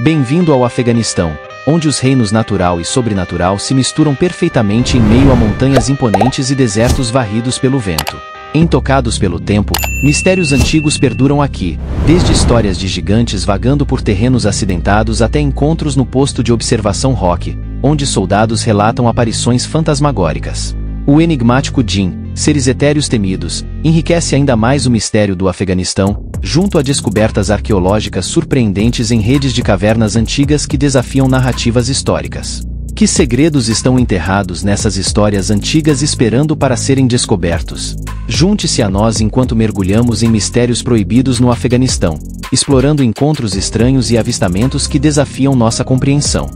Bem-vindo ao Afeganistão, onde os reinos natural e sobrenatural se misturam perfeitamente em meio a montanhas imponentes e desertos varridos pelo vento. Intocados pelo tempo, mistérios antigos perduram aqui, desde histórias de gigantes vagando por terrenos acidentados até encontros no posto de observação Rock, onde soldados relatam aparições fantasmagóricas. O enigmático Jinn, seres etéreos temidos, enriquece ainda mais o mistério do Afeganistão, junto a descobertas arqueológicas surpreendentes em redes de cavernas antigas que desafiam narrativas históricas. Que segredos estão enterrados nessas histórias antigas esperando para serem descobertos? Junte-se a nós enquanto mergulhamos em mistérios proibidos no Afeganistão, explorando encontros estranhos e avistamentos que desafiam nossa compreensão.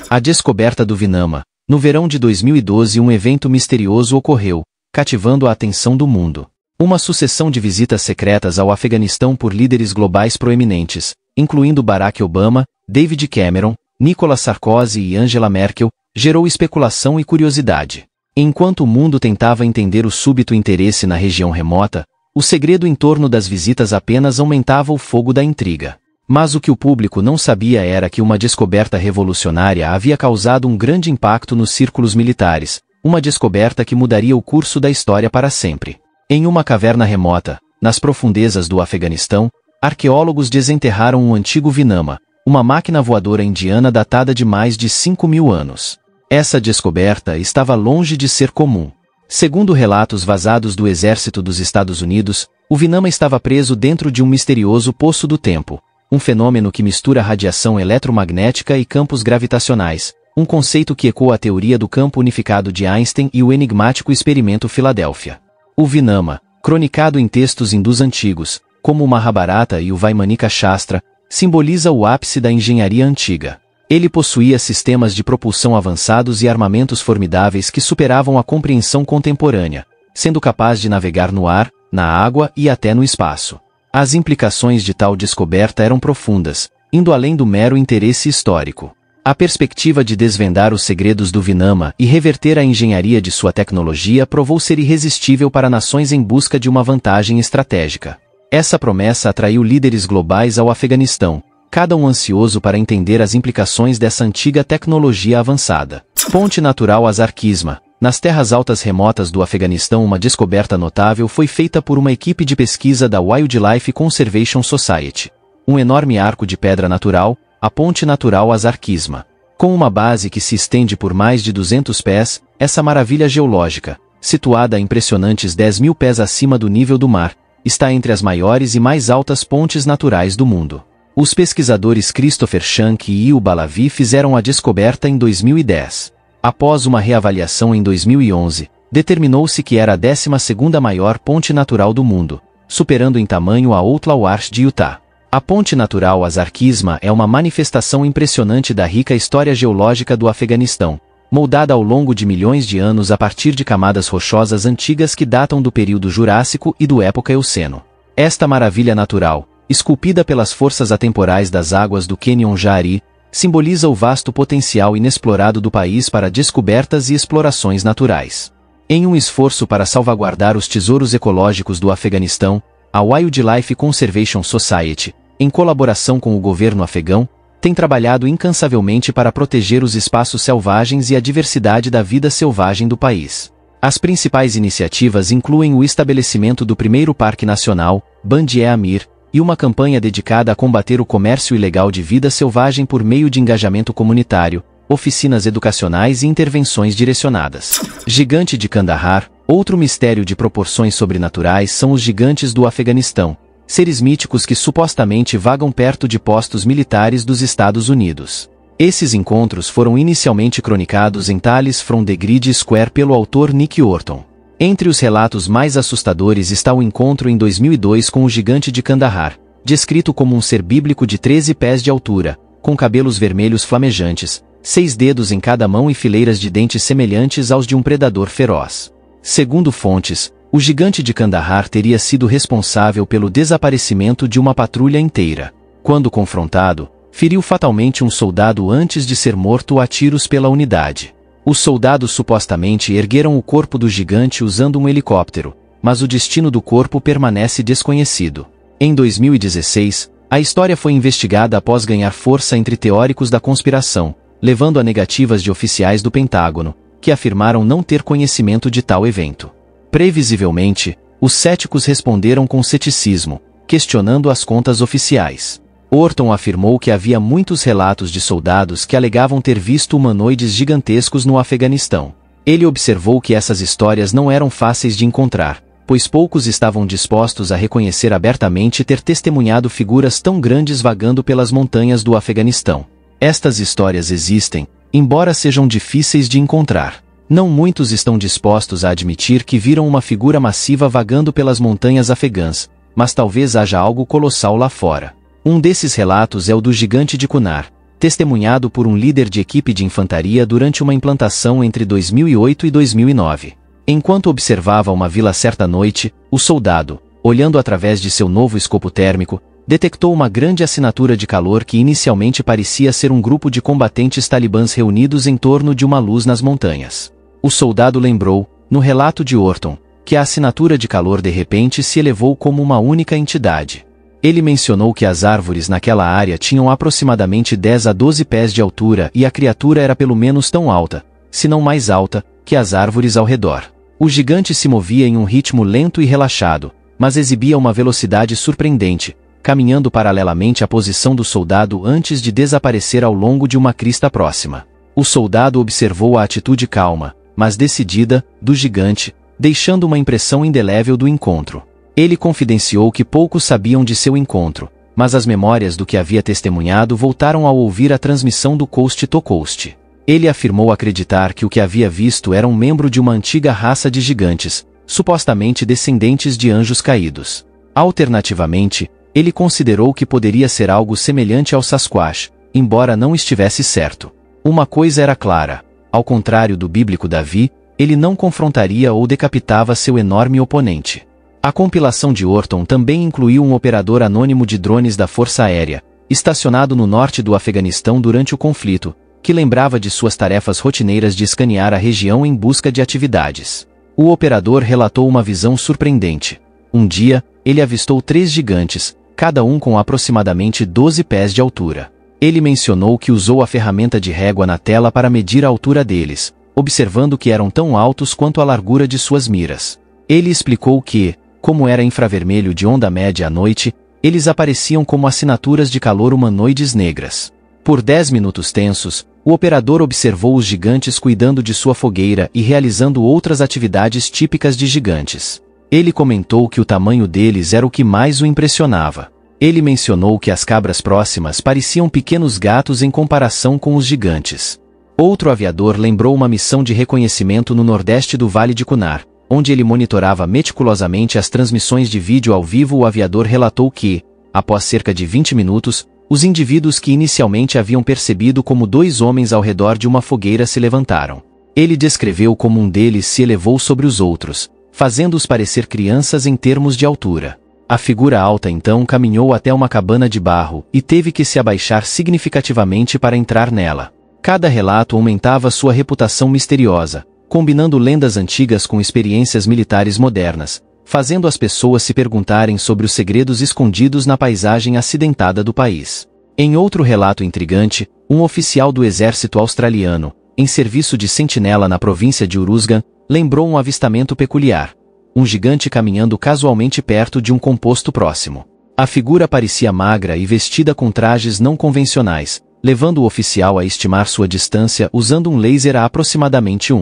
A descoberta do Vinama. No verão de 2012, um evento misterioso ocorreu, cativando a atenção do mundo. Uma sucessão de visitas secretas ao Afeganistão por líderes globais proeminentes, incluindo Barack Obama, David Cameron, Nicolas Sarkozy e Angela Merkel, gerou especulação e curiosidade. Enquanto o mundo tentava entender o súbito interesse na região remota, o segredo em torno das visitas apenas aumentava o fogo da intriga. Mas o que o público não sabia era que uma descoberta revolucionária havia causado um grande impacto nos círculos militares, uma descoberta que mudaria o curso da história para sempre. Em uma caverna remota, nas profundezas do Afeganistão, arqueólogos desenterraram um antigo Vinama, uma máquina voadora indiana datada de mais de 5.000 anos. Essa descoberta estava longe de ser comum. Segundo relatos vazados do exército dos Estados Unidos, o Vinama estava preso dentro de um misterioso poço do tempo, um fenômeno que mistura radiação eletromagnética e campos gravitacionais, um conceito que ecoa a teoria do campo unificado de Einstein e o enigmático experimento Filadélfia. O Vinama, cronicado em textos hindus antigos, como o Mahabharata e o Vaimanika Shastra, simboliza o ápice da engenharia antiga. Ele possuía sistemas de propulsão avançados e armamentos formidáveis que superavam a compreensão contemporânea, sendo capaz de navegar no ar, na água e até no espaço. As implicações de tal descoberta eram profundas, indo além do mero interesse histórico. A perspectiva de desvendar os segredos do Vinama e reverter a engenharia de sua tecnologia provou ser irresistível para nações em busca de uma vantagem estratégica. Essa promessa atraiu líderes globais ao Afeganistão, cada um ansioso para entender as implicações dessa antiga tecnologia avançada. Ponte natural Azar-Kisma. Nas terras altas remotas do Afeganistão, uma descoberta notável foi feita por uma equipe de pesquisa da Wildlife Conservation Society. Um enorme arco de pedra natural, a Ponte Natural Azar-Kisma. Com uma base que se estende por mais de 200 pés, essa maravilha geológica, situada a impressionantes 10.000 pés acima do nível do mar, está entre as maiores e mais altas pontes naturais do mundo. Os pesquisadores Christopher Shank e Iu Balavi fizeram a descoberta em 2010. Após uma reavaliação em 2011, determinou-se que era a 12ª maior ponte natural do mundo, superando em tamanho a Outlaw Arch de Utah. A Ponte Natural Azar-Kisma é uma manifestação impressionante da rica história geológica do Afeganistão, moldada ao longo de milhões de anos a partir de camadas rochosas antigas que datam do período Jurássico e do época Eoceno. Esta maravilha natural, esculpida pelas forças atemporais das águas do Canyon Jari, simboliza o vasto potencial inexplorado do país para descobertas e explorações naturais. Em um esforço para salvaguardar os tesouros ecológicos do Afeganistão, a Wildlife Conservation Society, em colaboração com o governo afegão, tem trabalhado incansavelmente para proteger os espaços selvagens e a diversidade da vida selvagem do país. As principais iniciativas incluem o estabelecimento do primeiro Parque Nacional, Band-e-Amir, e uma campanha dedicada a combater o comércio ilegal de vida selvagem por meio de engajamento comunitário, oficinas educacionais e intervenções direcionadas. Gigante de Kandahar. Outro mistério de proporções sobrenaturais são os gigantes do Afeganistão, seres míticos que supostamente vagam perto de postos militares dos Estados Unidos. Esses encontros foram inicialmente cronicados em Tales from the Grid Square pelo autor Nick Horton. Entre os relatos mais assustadores está o encontro em 2002 com o gigante de Kandahar, descrito como um ser bíblico de 13 pés de altura, com cabelos vermelhos flamejantes, 6 dedos em cada mão e fileiras de dentes semelhantes aos de um predador feroz. Segundo fontes, o gigante de Kandahar teria sido responsável pelo desaparecimento de uma patrulha inteira. Quando confrontado, feriu fatalmente um soldado antes de ser morto a tiros pela unidade. Os soldados supostamente ergueram o corpo do gigante usando um helicóptero, mas o destino do corpo permanece desconhecido. Em 2016, a história foi investigada após ganhar força entre teóricos da conspiração, levando a negativas de oficiais do Pentágono, que afirmaram não ter conhecimento de tal evento. Previsivelmente, os céticos responderam com ceticismo, questionando as contas oficiais. Orton afirmou que havia muitos relatos de soldados que alegavam ter visto humanoides gigantescos no Afeganistão. Ele observou que essas histórias não eram fáceis de encontrar, pois poucos estavam dispostos a reconhecer abertamente ter testemunhado figuras tão grandes vagando pelas montanhas do Afeganistão. Estas histórias existem, embora sejam difíceis de encontrar. Não muitos estão dispostos a admitir que viram uma figura massiva vagando pelas montanhas afegãs, mas talvez haja algo colossal lá fora. Um desses relatos é o do gigante de Kunar, testemunhado por um líder de equipe de infantaria durante uma implantação entre 2008 e 2009. Enquanto observava uma vila certa noite, o soldado, olhando através de seu novo escopo térmico, detectou uma grande assinatura de calor que inicialmente parecia ser um grupo de combatentes talibãs reunidos em torno de uma luz nas montanhas. O soldado lembrou, no relato de Orton, que a assinatura de calor de repente se elevou como uma única entidade. Ele mencionou que as árvores naquela área tinham aproximadamente 10 a 12 pés de altura e a criatura era pelo menos tão alta, se não mais alta, que as árvores ao redor. O gigante se movia em um ritmo lento e relaxado, mas exibia uma velocidade surpreendente, caminhando paralelamente à posição do soldado antes de desaparecer ao longo de uma crista próxima. O soldado observou a atitude calma, mas decidida, do gigante, deixando uma impressão indelével do encontro. Ele confidenciou que poucos sabiam de seu encontro, mas as memórias do que havia testemunhado voltaram ao ouvir a transmissão do Coast to Coast. Ele afirmou acreditar que o que havia visto era um membro de uma antiga raça de gigantes, supostamente descendentes de anjos caídos. Alternativamente, ele considerou que poderia ser algo semelhante ao Sasquatch, embora não estivesse certo. Uma coisa era clara: ao contrário do bíblico Davi, ele não confrontaria ou decapitava seu enorme oponente. A compilação de Orton também incluiu um operador anônimo de drones da Força Aérea, estacionado no norte do Afeganistão durante o conflito, que lembrava de suas tarefas rotineiras de escanear a região em busca de atividades. O operador relatou uma visão surpreendente. Um dia, ele avistou 3 gigantes, cada um com aproximadamente 12 pés de altura. Ele mencionou que usou a ferramenta de régua na tela para medir a altura deles, observando que eram tão altos quanto a largura de suas miras. Ele explicou que, como era infravermelho de onda média à noite, eles apareciam como assinaturas de calor humanoides negras. Por 10 minutos tensos, o operador observou os gigantes cuidando de sua fogueira e realizando outras atividades típicas de gigantes. Ele comentou que o tamanho deles era o que mais o impressionava. Ele mencionou que as cabras próximas pareciam pequenos gatos em comparação com os gigantes. Outro aviador lembrou uma missão de reconhecimento no nordeste do Vale de Kunar, onde ele monitorava meticulosamente as transmissões de vídeo ao vivo. O aviador relatou que, após cerca de 20 minutos, os indivíduos que inicialmente haviam percebido como 2 homens ao redor de uma fogueira se levantaram. Ele descreveu como um deles se elevou sobre os outros, fazendo-os parecer crianças em termos de altura. A figura alta então caminhou até uma cabana de barro e teve que se abaixar significativamente para entrar nela. Cada relato aumentava sua reputação misteriosa, combinando lendas antigas com experiências militares modernas, fazendo as pessoas se perguntarem sobre os segredos escondidos na paisagem acidentada do país. Em outro relato intrigante, um oficial do exército australiano, em serviço de sentinela na província de Uruzgan, lembrou um avistamento peculiar: um gigante caminhando casualmente perto de um composto próximo. A figura parecia magra e vestida com trajes não convencionais, levando o oficial a estimar sua distância usando um laser a aproximadamente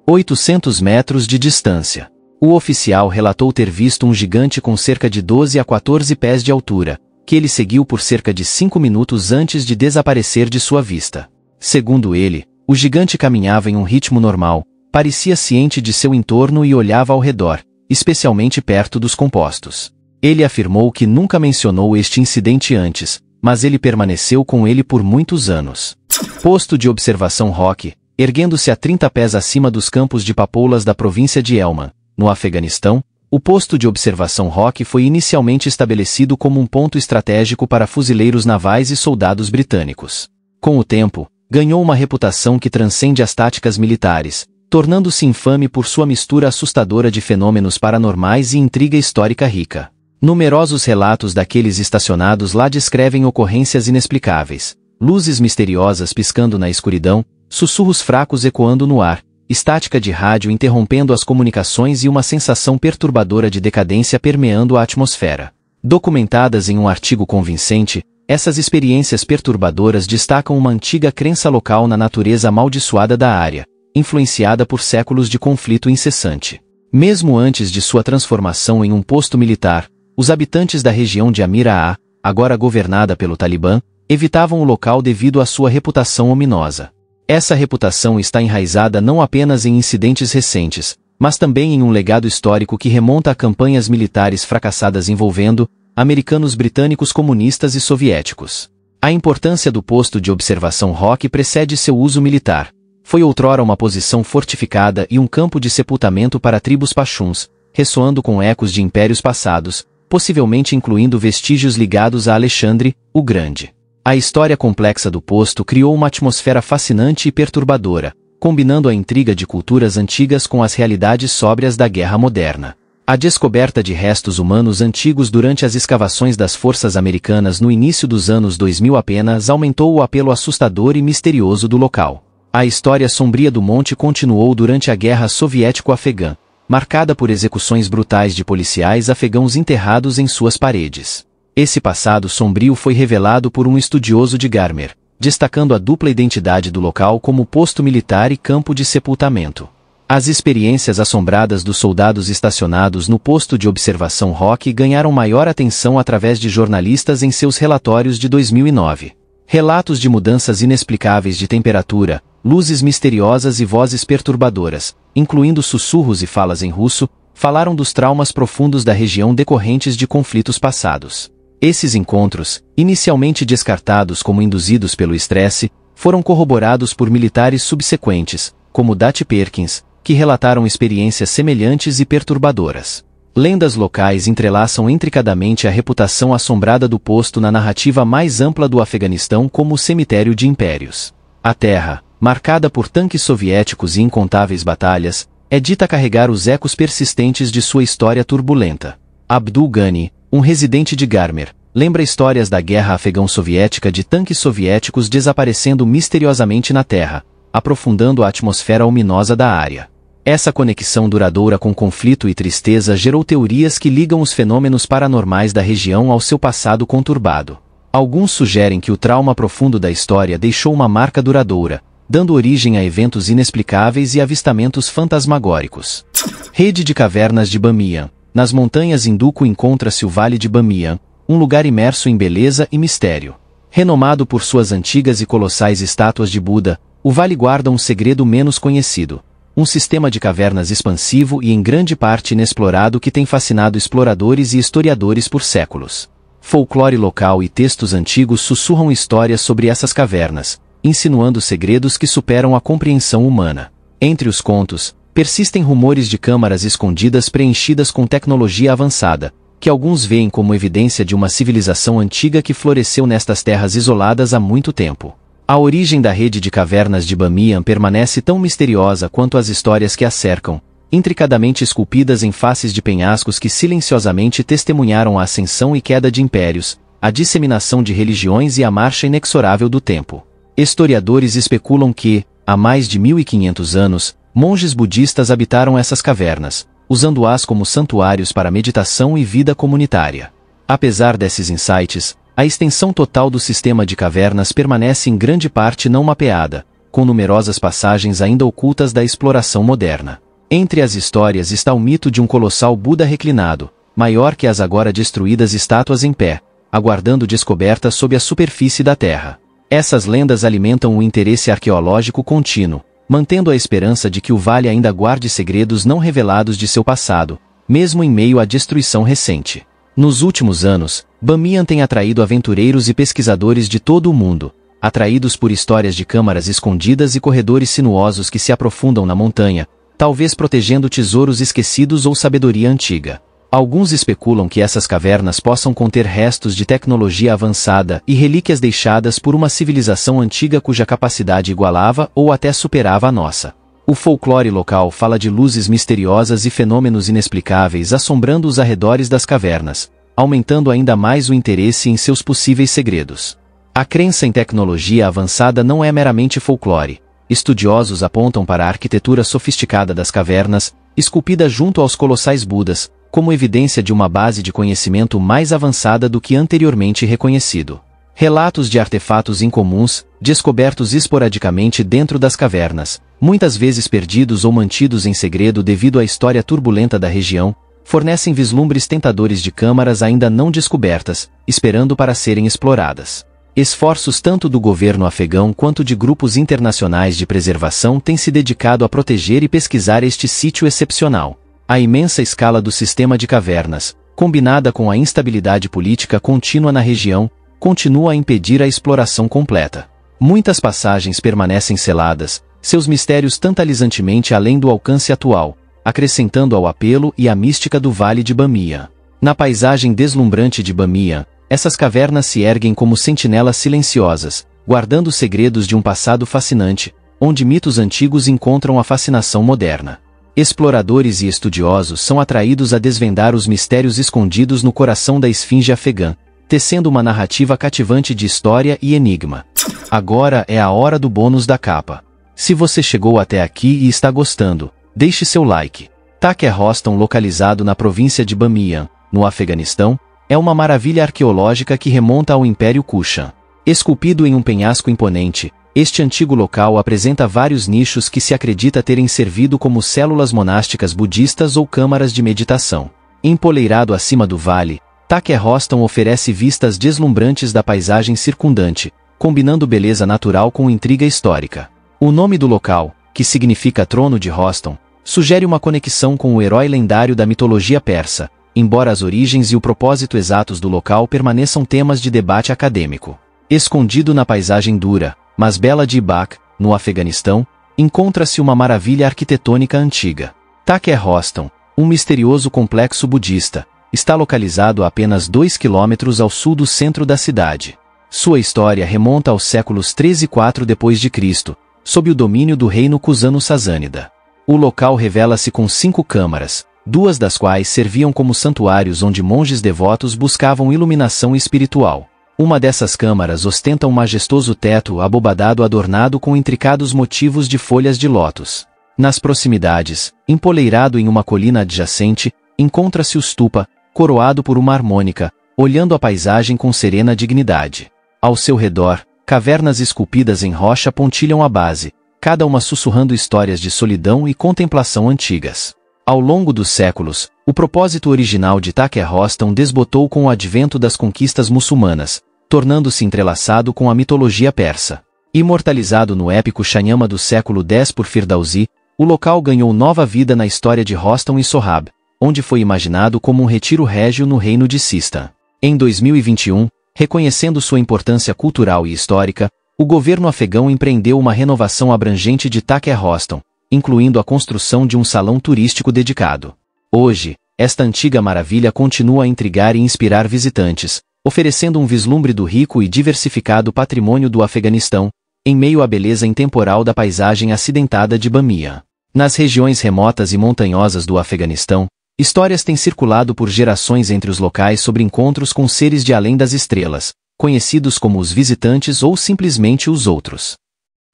800 metros de distância. O oficial relatou ter visto um gigante com cerca de 12 a 14 pés de altura, que ele seguiu por cerca de 5 minutos antes de desaparecer de sua vista. Segundo ele, o gigante caminhava em um ritmo normal, parecia ciente de seu entorno e olhava ao redor, especialmente perto dos compostos. Ele afirmou que nunca mencionou este incidente antes, mas ele permaneceu com ele por muitos anos. Posto de observação Rock, erguendo-se a 30 pés acima dos campos de papoulas da província de Helmand, no Afeganistão, o posto de observação Rock foi inicialmente estabelecido como um ponto estratégico para fuzileiros navais e soldados britânicos. Com o tempo, ganhou uma reputação que transcende as táticas militares, tornando-se infame por sua mistura assustadora de fenômenos paranormais e intriga histórica rica. Numerosos relatos daqueles estacionados lá descrevem ocorrências inexplicáveis. Luzes misteriosas piscando na escuridão, sussurros fracos ecoando no ar, estática de rádio interrompendo as comunicações e uma sensação perturbadora de decadência permeando a atmosfera. Documentadas em um artigo convincente, essas experiências perturbadoras destacam uma antiga crença local na natureza amaldiçoada da área, influenciada por séculos de conflito incessante. Mesmo antes de sua transformação em um posto militar, os habitantes da região de Amir-a, agora governada pelo Talibã, evitavam o local devido à sua reputação ominosa. Essa reputação está enraizada não apenas em incidentes recentes, mas também em um legado histórico que remonta a campanhas militares fracassadas envolvendo americanos, britânicos, comunistas e soviéticos. A importância do posto de observação Rock precede seu uso militar. Foi outrora uma posição fortificada e um campo de sepultamento para tribos pachuns, ressoando com ecos de impérios passados, possivelmente incluindo vestígios ligados a Alexandre, o Grande. A história complexa do posto criou uma atmosfera fascinante e perturbadora, combinando a intriga de culturas antigas com as realidades sóbrias da guerra moderna. A descoberta de restos humanos antigos durante as escavações das forças americanas no início dos anos 2000 apenas aumentou o apelo assustador e misterioso do local. A história sombria do monte continuou durante a Guerra Soviético-Afegã, marcada por execuções brutais de policiais afegãos enterrados em suas paredes. Esse passado sombrio foi revelado por um estudioso de Garmer, destacando a dupla identidade do local como posto militar e campo de sepultamento. As experiências assombradas dos soldados estacionados no posto de observação Rock ganharam maior atenção através de jornalistas em seus relatórios de 2009. Relatos de mudanças inexplicáveis de temperatura, luzes misteriosas e vozes perturbadoras, incluindo sussurros e falas em russo, falaram dos traumas profundos da região decorrentes de conflitos passados. Esses encontros, inicialmente descartados como induzidos pelo estresse, foram corroborados por militares subsequentes, como Dutch Perkins, que relataram experiências semelhantes e perturbadoras. Lendas locais entrelaçam intricadamente a reputação assombrada do posto na narrativa mais ampla do Afeganistão como o cemitério de impérios. A terra, marcada por tanques soviéticos e incontáveis batalhas, é dita carregar os ecos persistentes de sua história turbulenta. Abdul Ghani, um residente de Garmer, lembra histórias da guerra afegão-soviética de tanques soviéticos desaparecendo misteriosamente na terra, aprofundando a atmosfera ominosa da área. Essa conexão duradoura com conflito e tristeza gerou teorias que ligam os fenômenos paranormais da região ao seu passado conturbado. Alguns sugerem que o trauma profundo da história deixou uma marca duradoura, dando origem a eventos inexplicáveis e avistamentos fantasmagóricos. Rede de cavernas de Bamiyan. Nas montanhas Hinduku encontra-se o Vale de Bamiyan, um lugar imerso em beleza e mistério. Renomado por suas antigas e colossais estátuas de Buda, o vale guarda um segredo menos conhecido. Um sistema de cavernas expansivo e em grande parte inexplorado que tem fascinado exploradores e historiadores por séculos. Folclore local e textos antigos sussurram histórias sobre essas cavernas, insinuando segredos que superam a compreensão humana. Entre os contos, persistem rumores de câmaras escondidas preenchidas com tecnologia avançada, que alguns veem como evidência de uma civilização antiga que floresceu nestas terras isoladas há muito tempo. A origem da rede de cavernas de Bamiyan permanece tão misteriosa quanto as histórias que a cercam, intricadamente esculpidas em faces de penhascos que silenciosamente testemunharam a ascensão e queda de impérios, a disseminação de religiões e a marcha inexorável do tempo. Historiadores especulam que, há mais de 1500 anos, monges budistas habitaram essas cavernas, usando-as como santuários para meditação e vida comunitária. Apesar desses insights, a extensão total do sistema de cavernas permanece em grande parte não mapeada, com numerosas passagens ainda ocultas da exploração moderna. Entre as histórias está o mito de um colossal Buda reclinado, maior que as agora destruídas estátuas em pé, aguardando descoberta sob a superfície da Terra. Essas lendas alimentam o interesse arqueológico contínuo, mantendo a esperança de que o vale ainda guarde segredos não revelados de seu passado, mesmo em meio à destruição recente. Nos últimos anos, Bamiyan tem atraído aventureiros e pesquisadores de todo o mundo, atraídos por histórias de câmaras escondidas e corredores sinuosos que se aprofundam na montanha, talvez protegendo tesouros esquecidos ou sabedoria antiga. Alguns especulam que essas cavernas possam conter restos de tecnologia avançada e relíquias deixadas por uma civilização antiga cuja capacidade igualava ou até superava a nossa. O folclore local fala de luzes misteriosas e fenômenos inexplicáveis assombrando os arredores das cavernas, aumentando ainda mais o interesse em seus possíveis segredos. A crença em tecnologia avançada não é meramente folclore. Estudiosos apontam para a arquitetura sofisticada das cavernas, esculpida junto aos colossais Budas, como evidência de uma base de conhecimento mais avançada do que anteriormente reconhecido. Relatos de artefatos incomuns, descobertos esporadicamente dentro das cavernas, muitas vezes perdidos ou mantidos em segredo devido à história turbulenta da região, fornecem vislumbres tentadores de câmaras ainda não descobertas, esperando para serem exploradas. Esforços tanto do governo afegão quanto de grupos internacionais de preservação têm se dedicado a proteger e pesquisar este sítio excepcional. A imensa escala do sistema de cavernas, combinada com a instabilidade política contínua na região, continua a impedir a exploração completa. Muitas passagens permanecem seladas, seus mistérios tantalizantemente além do alcance atual, acrescentando ao apelo e à mística do Vale de Bamiyan. Na paisagem deslumbrante de Bamiyan, essas cavernas se erguem como sentinelas silenciosas, guardando segredos de um passado fascinante, onde mitos antigos encontram a fascinação moderna. Exploradores e estudiosos são atraídos a desvendar os mistérios escondidos no coração da esfinge afegã, tecendo uma narrativa cativante de história e enigma. Agora é a hora do bônus da capa. Se você chegou até aqui e está gostando, deixe seu like. Thacker Roston, localizado na província de Bamiyan, no Afeganistão, é uma maravilha arqueológica que remonta ao Império Kushan. Esculpido em um penhasco imponente, este antigo local apresenta vários nichos que se acredita terem servido como células monásticas budistas ou câmaras de meditação. Empoleirado acima do vale, Thacker Roston oferece vistas deslumbrantes da paisagem circundante, combinando beleza natural com intriga histórica. O nome do local, que significa Trono de Roston, sugere uma conexão com o herói lendário da mitologia persa, embora as origens e o propósito exatos do local permaneçam temas de debate acadêmico. Escondido na paisagem dura, mas bela de Ibak, no Afeganistão, encontra-se uma maravilha arquitetônica antiga. Thacker Roston, um misterioso complexo budista, está localizado a apenas 2 quilômetros ao sul do centro da cidade. Sua história remonta aos séculos 3 e 4 d.C., sob o domínio do reino Kusano-Sasânida. O local revela-se com 5 câmaras, 2 das quais serviam como santuários onde monges devotos buscavam iluminação espiritual. Uma dessas câmaras ostenta um majestoso teto abobadado adornado com intricados motivos de folhas de lótus. Nas proximidades, empoleirado em uma colina adjacente, encontra-se o stupa, coroado por uma harmônica, olhando a paisagem com serena dignidade. Ao seu redor, cavernas esculpidas em rocha pontilham a base, cada uma sussurrando histórias de solidão e contemplação antigas. Ao longo dos séculos, o propósito original de Thacker Roston desbotou com o advento das conquistas muçulmanas, tornando-se entrelaçado com a mitologia persa. Imortalizado no épico Shanyama do século X por Firdausi, o local ganhou nova vida na história de Roston e Sohrab, onde foi imaginado como um retiro régio no reino de Sistan. Em 2021, reconhecendo sua importância cultural e histórica, o governo afegão empreendeu uma renovação abrangente de Thacker Roston, incluindo a construção de um salão turístico dedicado. Hoje, esta antiga maravilha continua a intrigar e inspirar visitantes, oferecendo um vislumbre do rico e diversificado patrimônio do Afeganistão, em meio à beleza intemporal da paisagem acidentada de Bamiyan. Nas regiões remotas e montanhosas do Afeganistão, histórias têm circulado por gerações entre os locais sobre encontros com seres de além das estrelas, conhecidos como os visitantes ou simplesmente os outros.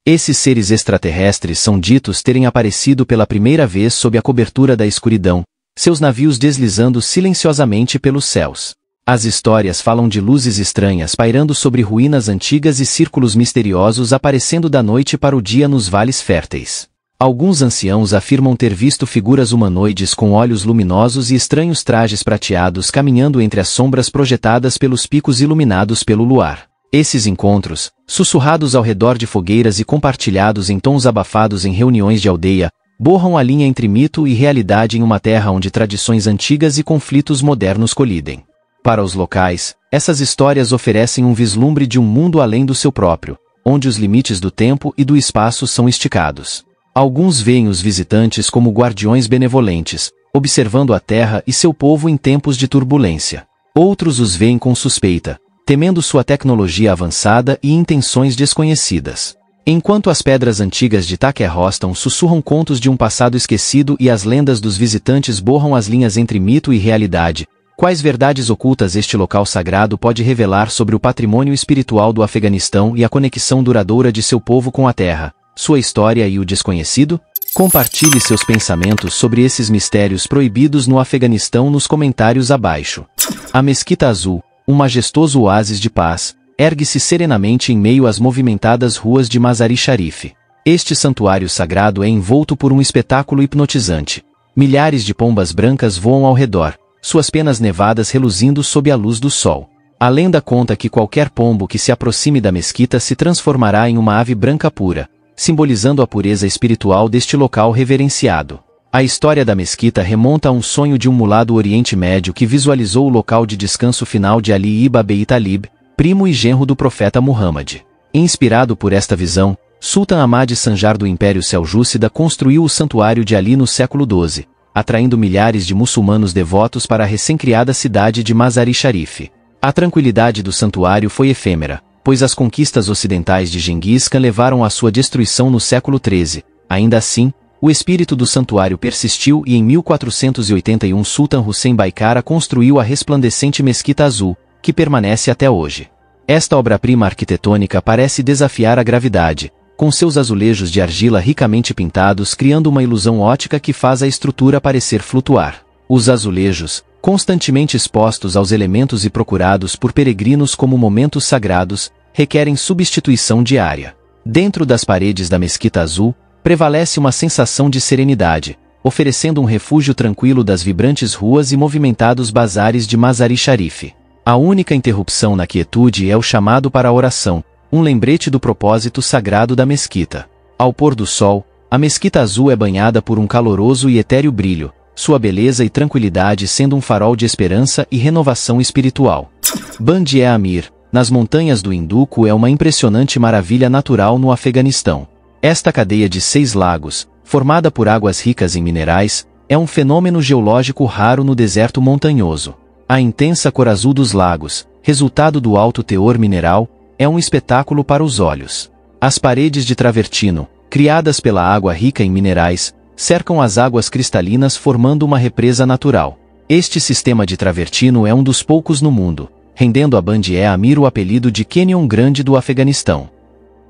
Esses seres extraterrestres são ditos terem aparecido pela primeira vez sob a cobertura da escuridão, seus navios deslizando silenciosamente pelos céus. As histórias falam de luzes estranhas pairando sobre ruínas antigas e círculos misteriosos aparecendo da noite para o dia nos vales férteis. Alguns anciãos afirmam ter visto figuras humanoides com olhos luminosos e estranhos trajes prateados caminhando entre as sombras projetadas pelos picos iluminados pelo luar. Esses encontros, sussurrados ao redor de fogueiras e compartilhados em tons abafados em reuniões de aldeia, borram a linha entre mito e realidade em uma terra onde tradições antigas e conflitos modernos colidem. Para os locais, essas histórias oferecem um vislumbre de um mundo além do seu próprio, onde os limites do tempo e do espaço são esticados. Alguns veem os visitantes como guardiões benevolentes, observando a terra e seu povo em tempos de turbulência. Outros os veem com suspeita, temendo sua tecnologia avançada e intenções desconhecidas. Enquanto as pedras antigas de Thacker Roston sussurram contos de um passado esquecido e as lendas dos visitantes borram as linhas entre mito e realidade, Quais verdades ocultas este local sagrado pode revelar sobre o patrimônio espiritual do Afeganistão e a conexão duradoura de seu povo com a terra, sua história e o desconhecido? Compartilhe seus pensamentos sobre esses mistérios proibidos no Afeganistão nos comentários abaixo. A Mesquita Azul, um majestoso oásis de paz, ergue-se serenamente em meio às movimentadas ruas de Mazar-i-Sharif. Este santuário sagrado é envolto por um espetáculo hipnotizante. Milhares de pombas brancas voam ao redor, suas penas nevadas reluzindo sob a luz do sol. A lenda conta que qualquer pombo que se aproxime da mesquita se transformará em uma ave branca pura, simbolizando a pureza espiritual deste local reverenciado. A história da mesquita remonta a um sonho de um mulá do Oriente Médio que visualizou o local de descanso final de Ali ibn Abi Talib, primo e genro do profeta Muhammad. Inspirado por esta visão, Sultan Ahmad Sanjar do Império Seljúcida construiu o santuário de Ali no século XII, atraindo milhares de muçulmanos devotos para a recém-criada cidade de Mazar-i-Sharif. A tranquilidade do santuário foi efêmera, pois as conquistas ocidentais de Genghis Khan levaram à sua destruição no século XIII. Ainda assim, o espírito do santuário persistiu e em 1481 Sultan Hussein Baikara construiu a resplandecente Mesquita Azul, que permanece até hoje. Esta obra-prima arquitetônica parece desafiar a gravidade, com seus azulejos de argila ricamente pintados criando uma ilusão ótica que faz a estrutura parecer flutuar. Os azulejos, constantemente expostos aos elementos e procurados por peregrinos como momentos sagrados, requerem substituição diária. Dentro das paredes da Mesquita Azul, prevalece uma sensação de serenidade, oferecendo um refúgio tranquilo das vibrantes ruas e movimentados bazares de Mazar-i-Sharif. A única interrupção na quietude é o chamado para a oração, um lembrete do propósito sagrado da mesquita. Ao pôr do sol, a Mesquita Azul é banhada por um caloroso e etéreo brilho, sua beleza e tranquilidade sendo um farol de esperança e renovação espiritual. Band-e-Amir, nas montanhas do Hindukush, é uma impressionante maravilha natural no Afeganistão. Esta cadeia de 6 lagos, formada por águas ricas em minerais, é um fenômeno geológico raro no deserto montanhoso. A intensa cor azul dos lagos, resultado do alto teor mineral, é um espetáculo para os olhos. As paredes de travertino, criadas pela água rica em minerais, cercam as águas cristalinas formando uma represa natural. Este sistema de travertino é um dos poucos no mundo, rendendo a Band-e-Amir o apelido de Cânion Grande do Afeganistão.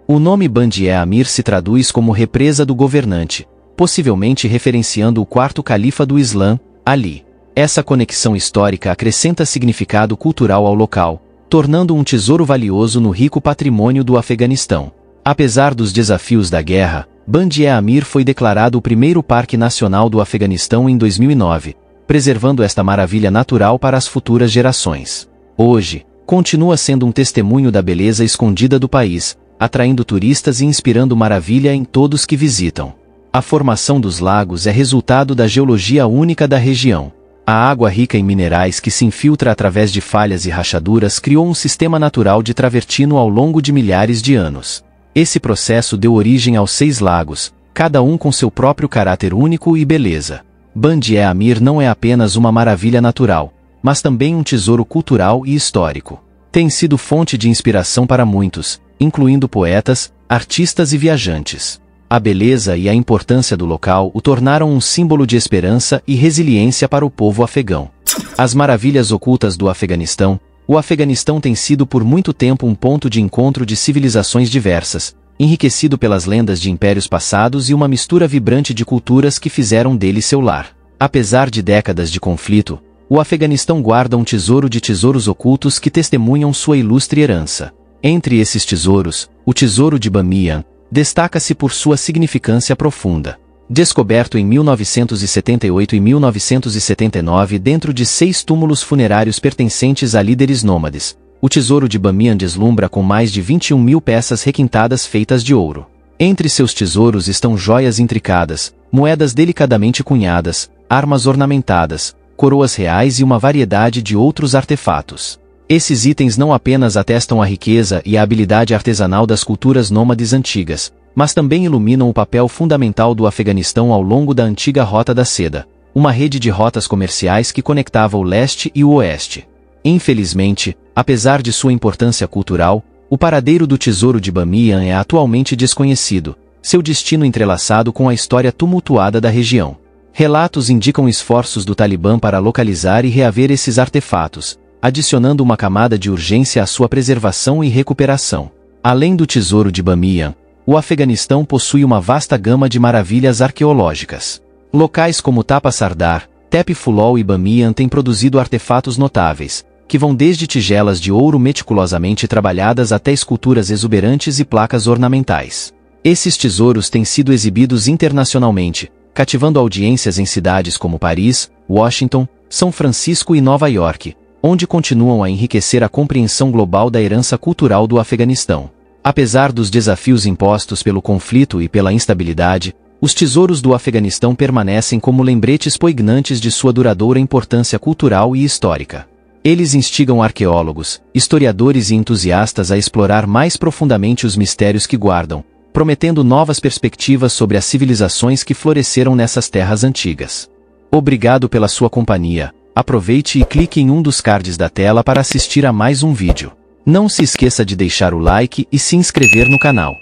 O nome Band-e-Amir se traduz como represa do governante, possivelmente referenciando o quarto califa do Islã, Ali. Essa conexão histórica acrescenta significado cultural ao local, tornando um tesouro valioso no rico patrimônio do Afeganistão. Apesar dos desafios da guerra, Band-e-Amir foi declarado o primeiro parque nacional do Afeganistão em 2009, preservando esta maravilha natural para as futuras gerações. Hoje, continua sendo um testemunho da beleza escondida do país, atraindo turistas e inspirando maravilha em todos que visitam. A formação dos lagos é resultado da geologia única da região. A água rica em minerais que se infiltra através de falhas e rachaduras criou um sistema natural de travertino ao longo de milhares de anos. Esse processo deu origem aos 6 lagos, cada um com seu próprio caráter único e beleza. Band-e-Amir não é apenas uma maravilha natural, mas também um tesouro cultural e histórico. Tem sido fonte de inspiração para muitos, incluindo poetas, artistas e viajantes. A beleza e a importância do local o tornaram um símbolo de esperança e resiliência para o povo afegão. As maravilhas ocultas do Afeganistão. O Afeganistão tem sido por muito tempo um ponto de encontro de civilizações diversas, enriquecido pelas lendas de impérios passados e uma mistura vibrante de culturas que fizeram dele seu lar. Apesar de décadas de conflito, o Afeganistão guarda um tesouro de tesouros ocultos que testemunham sua ilustre herança. Entre esses tesouros, o Tesouro de Bamiyan destaca-se por sua significância profunda. Descoberto em 1978 e 1979 dentro de 6 túmulos funerários pertencentes a líderes nômades, o Tesouro de Bamiyan deslumbra com mais de 21 mil peças requintadas feitas de ouro. Entre seus tesouros estão joias intricadas, moedas delicadamente cunhadas, armas ornamentadas, coroas reais e uma variedade de outros artefatos. Esses itens não apenas atestam a riqueza e a habilidade artesanal das culturas nômades antigas, mas também iluminam o papel fundamental do Afeganistão ao longo da antiga Rota da Seda, uma rede de rotas comerciais que conectava o leste e o oeste. Infelizmente, apesar de sua importância cultural, o paradeiro do Tesouro de Bamiyan é atualmente desconhecido, seu destino entrelaçado com a história tumultuada da região. Relatos indicam esforços do Talibã para localizar e reaver esses artefatos, adicionando uma camada de urgência à sua preservação e recuperação. Além do tesouro de Bamiyan, o Afeganistão possui uma vasta gama de maravilhas arqueológicas. Locais como Tapa Sardar, Tepe Fulol e Bamiyan têm produzido artefatos notáveis, que vão desde tigelas de ouro meticulosamente trabalhadas até esculturas exuberantes e placas ornamentais. Esses tesouros têm sido exibidos internacionalmente, cativando audiências em cidades como Paris, Washington, São Francisco e Nova York, onde continuam a enriquecer a compreensão global da herança cultural do Afeganistão. Apesar dos desafios impostos pelo conflito e pela instabilidade, os tesouros do Afeganistão permanecem como lembretes poignantes de sua duradoura importância cultural e histórica. Eles instigam arqueólogos, historiadores e entusiastas a explorar mais profundamente os mistérios que guardam, prometendo novas perspectivas sobre as civilizações que floresceram nessas terras antigas. Obrigado pela sua companhia. Aproveite e clique em um dos cards da tela para assistir a mais um vídeo. Não se esqueça de deixar o like e se inscrever no canal.